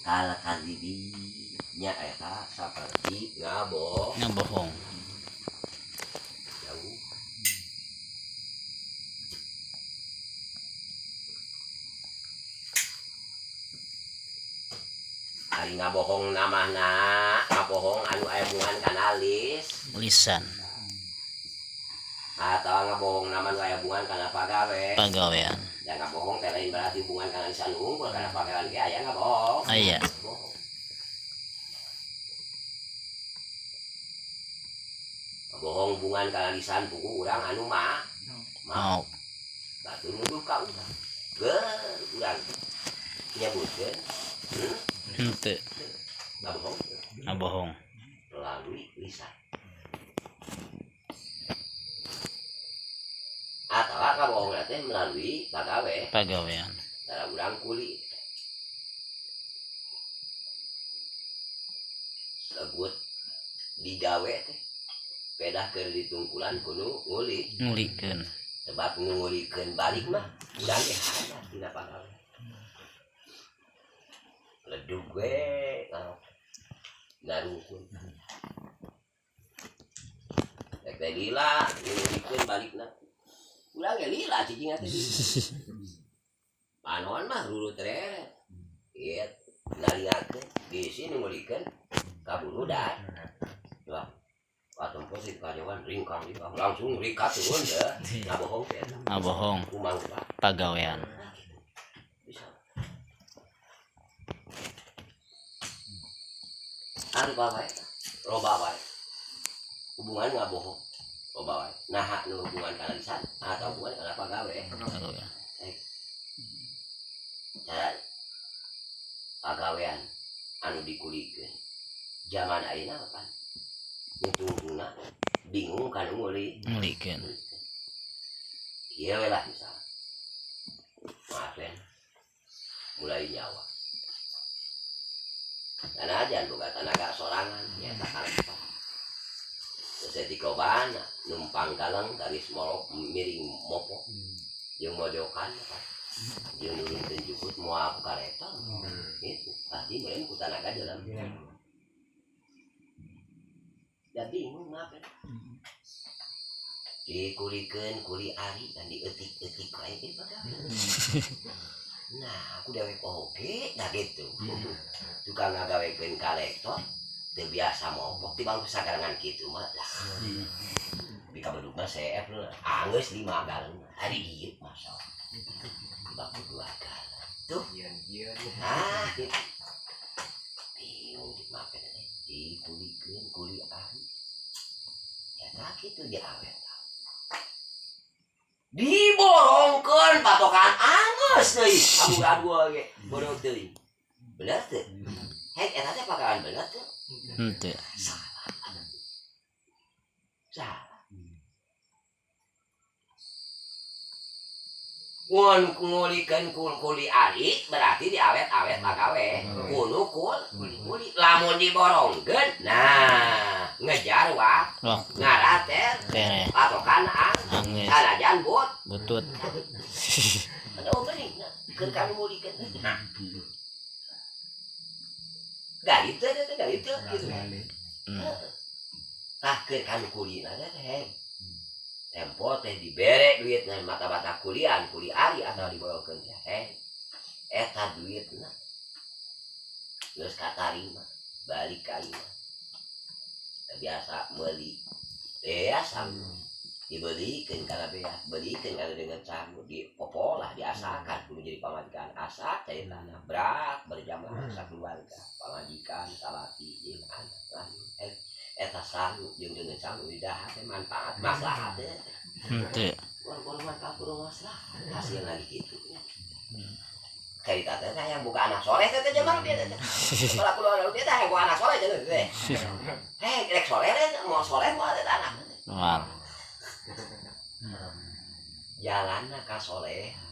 Kala kalidinya eta seperti ngabohong. jauh. Ari ngabohong namana, ngabohong anu aya hubungan kana Lisan atau ngabohong nama nu aya hubungan kana pagawean. Dan ngabohong teh lain berarti hubungan kana lisan unggul kana pagawean ge aya ngabohong. Aya. Ngabohong hubungan kana lisan pugu urang anu mau. Batu nuduh ka urang. Urang nyebutkeun Henteu. Ngabohong melalui lisan. Atau ngabohong teh melalui pagawean. cara urang kuli. Sebut digawe teh pedah keur ditungkulan kudu Ngulikeun. sebab ngulikeun balik mah urang ge hayang tina pagawe. Ledug we ngarungkeun. Teh lila ngulikeun balikna. Urang ge lila cicing teh. Panon mah rurut reret. Ieu nalingakeun di sini ngulikeun kaburu dah. Coba patung posisi kajawan ringkang langsung rikat turun ya. Ngabohong teh. Ngabohong pagawean. Anu bae, loba bae. Hubungan ngabohong, loba bae. Nah, nu hubungan kana lisan atau hubungan kana pagawe. Pagawean. Cara pagawean anu dikulikeun. Zaman ayeuna apa? Tungtungna bingung kan Ngulikeun. Ieu we lah misal. Maafen. Mulai nyawa. Karena aja boga tenaga sorangan nyata kalpa. Terus di kobana numpang galang dari semolok miring mopo. Jeung mojokan apa. Jeung nurunkeun jukut moal kareta. Itu pasti meureun ku tenaga dalam. Da bingung ngapain. Dikulikeun kuli ari dan dietik-etik wae ge pagawe. Nah, aku dewek oge da gitu. Tukang ngagawekeun kolektor teu biasa mopok ti bangku sagarangan kitu mah lah. Tapi kabuduk mah CF anggeus 5 galon. Hari ieu masalah. 52 galon. Tuh. Ah, bingung di mapen teh. Dikulikeun kuli ari. Ya tak kitu di awet. Diborongkeun patokan angeus deui abu-abu ge bodoh deui. Bener teu? Hek eta teh pakaran bener teu? Henteu. Salah. Ngun ngulikeun kuli ari berarti diawet-awet pagawe. Kudu kuli. Lamun diborongkeun, nah ngejar wah. Ngarat teh patokan Anggeus. sanajan Butut. Ada opening keur kami ngulikeun. Galit gitu. Tah keur kami kulina teh. Tempo teh dibere duitna mata-mata kuliah, kuli ari atau diborongkeun teh. Eta duitna. Geus katarima, balik ka imah. Biasa meuli. Biasa dibelikeun kana beas, belikeun kana dengan camu dipopolah diasakan kudu jadi pamajikan asa cairana brak berjamaah sakeluarga pamajikan salaki jeung anak lain eta sangu jeung dengan camu idah teh manfaat maslahat teh Henteu. Walaupun manfaat kurang maslahat hasil lagi kitu nya kaita teh yang buka anak soleh teh jaman dia teh kalau keluar dia teh buka anak soleh teh rek soleh mau soleh mau ada anak Moal. jalanna ka solehan